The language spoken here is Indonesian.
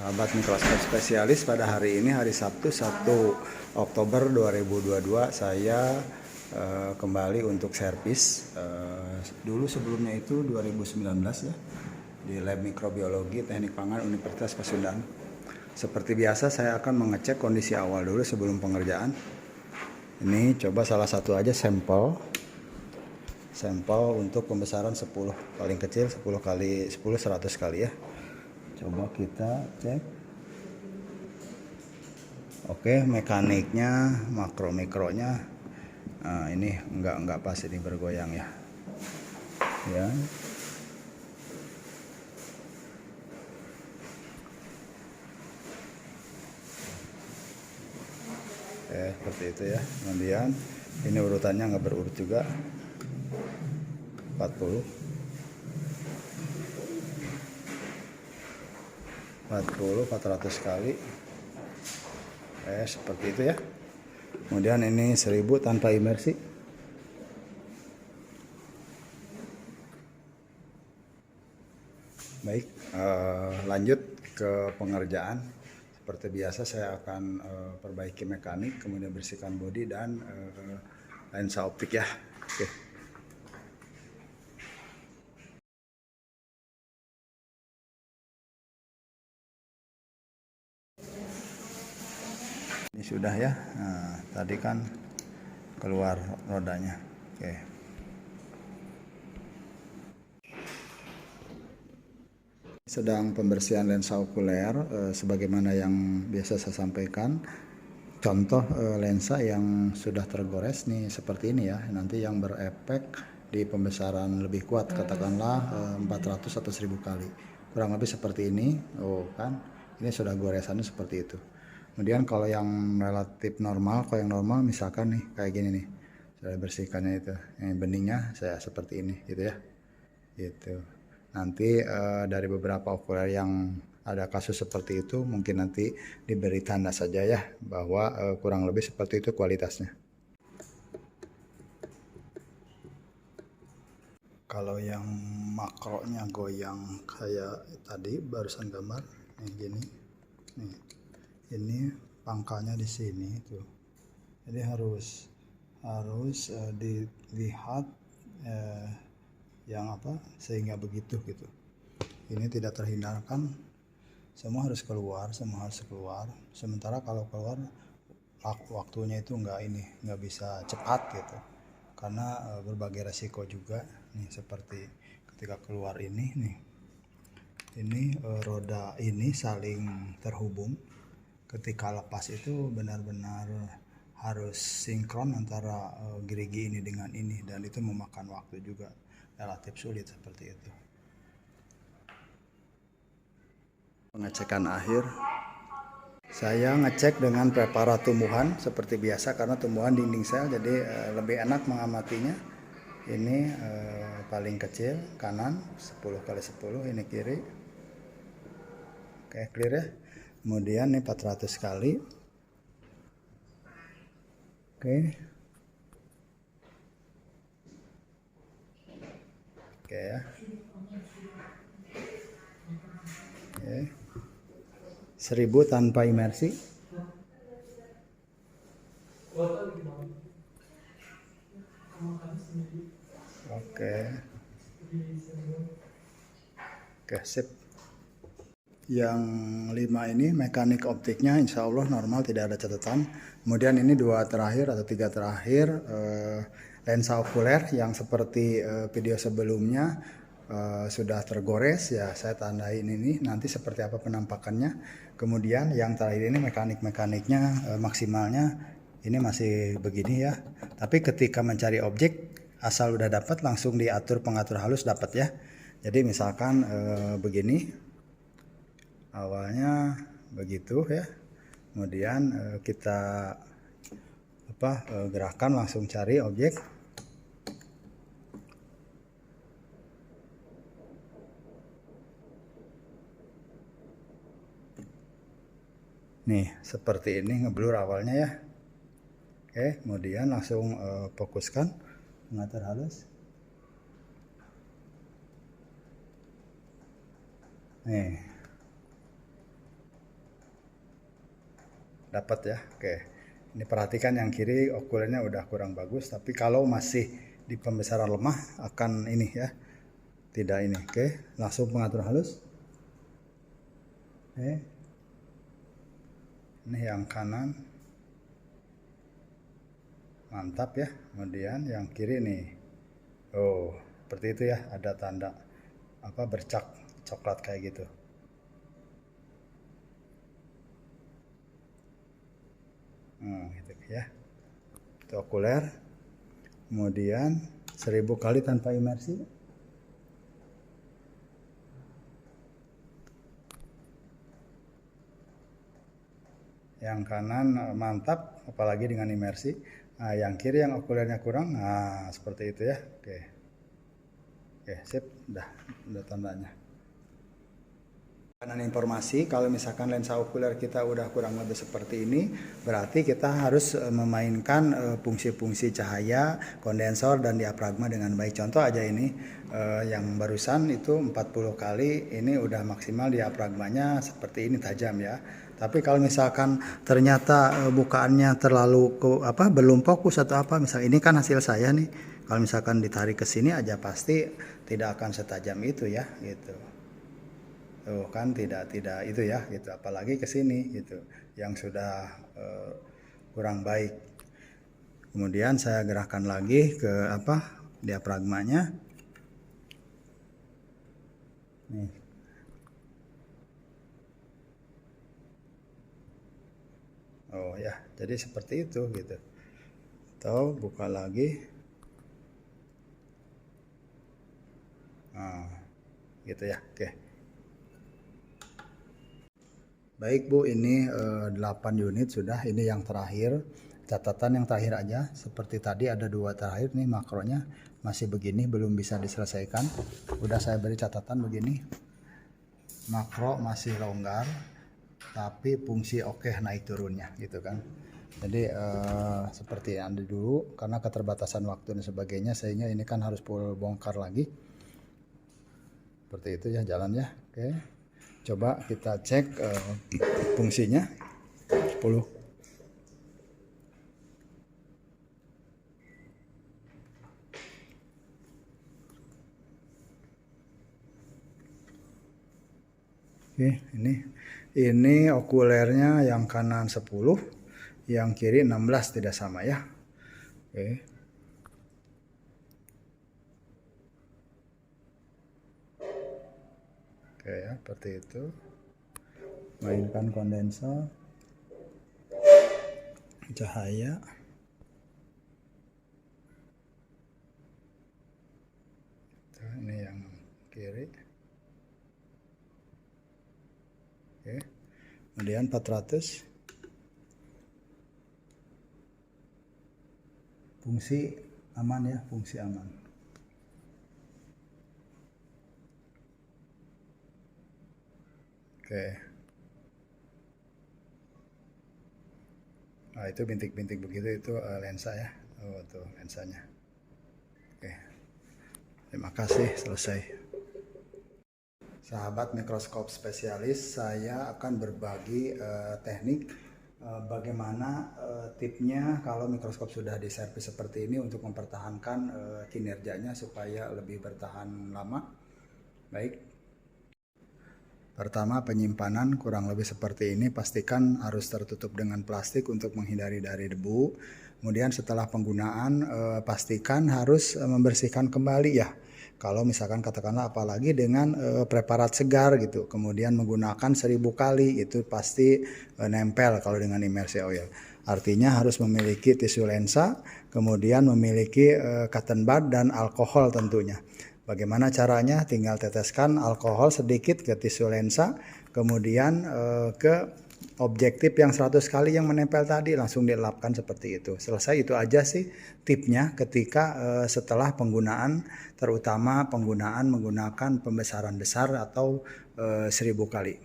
Sahabat mikroskop spesialis, pada hari ini hari Sabtu 1 Oktober 2022 saya kembali untuk servis. Dulu sebelumnya itu 2019 ya, di Lab Mikrobiologi Teknik Pangan Universitas Pasundan. Seperti biasa saya akan mengecek kondisi awal dulu sebelum pengerjaan. Ini coba salah satu aja sampel untuk pembesaran 10, paling kecil 10 kali 10 100 kali ya. Coba kita cek. Oke, mekaniknya, makro mikronya, nah ini enggak pas, ini bergoyang ya. Ya. Seperti itu ya. Kemudian ini urutannya nggak berurut juga. 400 kali. Seperti itu ya. Kemudian ini 1000 tanpa imersi. Baik, lanjut ke pengerjaan. Seperti biasa saya akan perbaiki mekanik, kemudian bersihkan bodi dan lensa optik ya. Oke. Ini sudah ya. Nah, tadi kan keluar rodanya. Oke. Sedang pembersihan lensa okuler, sebagaimana yang biasa saya sampaikan. Contoh lensa yang sudah tergores nih seperti ini ya. Nanti yang berefek di pembesaran lebih kuat, katakanlah 400 atau 1000 kali. Kurang lebih seperti ini. Oh kan, ini sudah goresannya seperti itu. Kemudian kalau yang relatif normal, kalau yang normal misalkan nih kayak gini nih, saya bersihkannya itu, yang beningnya saya seperti ini gitu ya, gitu. Nanti dari beberapa okuler yang ada kasus seperti itu, mungkin nanti diberi tanda saja ya bahwa kurang lebih seperti itu kualitasnya. Kalau yang makronya goyang kayak tadi barusan gambar, nih gini, nih. Ini pangkalnya di sini tuh, jadi harus dilihat yang apa sehingga begitu gitu. Ini tidak terhindarkan, semua harus keluar. Sementara kalau keluar waktunya itu nggak bisa cepat gitu, karena berbagai resiko juga nih, seperti ketika keluar ini nih, ini roda ini saling terhubung. Ketika lepas itu benar-benar harus sinkron antara gerigi ini dengan ini, dan itu memakan waktu juga, relatif sulit seperti itu. Pengecekan akhir, saya ngecek dengan preparat tumbuhan seperti biasa, karena tumbuhan dinding sel jadi lebih enak mengamatinya. Ini paling kecil kanan 10 kali 10, ini kiri. Oke, clear ya. Kemudian ini 400 kali. Oke. Oke ya. Oke. 1000 tanpa imersi. Oke. Oke, sip. Yang 5 ini mekanik optiknya insya Allah normal, tidak ada catatan. Kemudian ini 2 terakhir atau 3 terakhir, lensa okuler yang seperti video sebelumnya sudah tergores ya, saya tandain ini nanti seperti apa penampakannya. Kemudian yang terakhir ini mekaniknya maksimalnya ini masih begini ya, tapi ketika mencari objek asal udah dapat langsung diatur pengatur halus dapat ya. Jadi misalkan begini, awalnya begitu ya, kemudian kita gerakan langsung cari objek. Nih seperti ini ngeblur awalnya ya. Oke, kemudian langsung fokuskan pengatur halus. Nih dapat ya. Oke. Ini perhatikan yang kiri okulernya udah kurang bagus, tapi kalau masih di pembesaran lemah akan ini ya. Tidak ini. Oke, langsung pengatur halus. Oke. Ini yang kanan. Mantap ya. Kemudian yang kiri nih. Oh, seperti itu ya, ada tanda apa bercak coklat kayak gitu. Gitu ya. Itu okuler. Kemudian 1000 kali tanpa imersi. Yang kanan mantap, apalagi dengan imersi. Nah, yang kiri yang okulernya kurang. Nah, seperti itu ya. Oke. Oke, sip. Udah tandanya. Kanan informasi, kalau misalkan lensa okuler kita udah kurang lebih seperti ini, berarti kita harus memainkan fungsi-fungsi cahaya, kondensor, dan diafragma dengan baik. Contoh aja ini, yang barusan itu 40 kali, ini udah maksimal diafragmanya seperti ini tajam ya. Tapi kalau misalkan ternyata bukaannya terlalu belum fokus atau apa, misalnya ini kan hasil saya nih, kalau misalkan ditarik ke sini aja pasti tidak akan setajam itu ya, gitu. Tuh kan tidak itu ya gitu, apalagi ke sini gitu yang sudah kurang baik. Kemudian saya gerakkan lagi ke diafragmanya nih. Oh ya, jadi seperti itu gitu. Atau buka lagi. Nah, gitu ya. Oke. Baik Bu, ini 8 unit sudah, ini yang terakhir. Catatan yang terakhir aja, seperti tadi ada 2 terakhir nih, makronya masih begini, belum bisa diselesaikan. Udah saya beri catatan begini, makro masih longgar, tapi fungsi oke naik turunnya gitu kan. Jadi seperti yang ada dulu, karena keterbatasan waktu dan sebagainya, sehingga ini kan harus full bongkar lagi. Seperti itu ya jalannya. Oke. Coba kita cek fungsinya 10. Oke, ini okulernya yang kanan 10, yang kiri 16 tidak sama ya. Oke. Oke ya, seperti itu. Mainkan kondensor, cahaya. Ini yang kiri. Oke. Kemudian 400. Fungsi aman ya, fungsi aman. Oke. Nah, itu bintik-bintik begitu itu lensa ya. Oh, tuh lensanya. Oke. Terima kasih, selesai. Sahabat mikroskop spesialis, saya akan berbagi teknik bagaimana tipnya kalau mikroskop sudah diservis seperti ini untuk mempertahankan kinerjanya supaya lebih bertahan lama. Baik. Pertama, penyimpanan kurang lebih seperti ini, pastikan harus tertutup dengan plastik untuk menghindari dari debu. Kemudian setelah penggunaan pastikan harus membersihkan kembali ya. Kalau misalkan katakanlah apalagi dengan preparat segar gitu, kemudian menggunakan 1000 kali, itu pasti nempel kalau dengan immersion oil. Artinya harus memiliki tisu lensa, kemudian memiliki cotton bud dan alkohol tentunya. Bagaimana caranya? Tinggal teteskan alkohol sedikit ke tisu lensa, kemudian ke objektif yang 100 kali yang menempel tadi, langsung dielapkan seperti itu. Selesai, itu aja sih tipnya ketika setelah penggunaan, terutama penggunaan menggunakan pembesaran besar atau 1000 kali.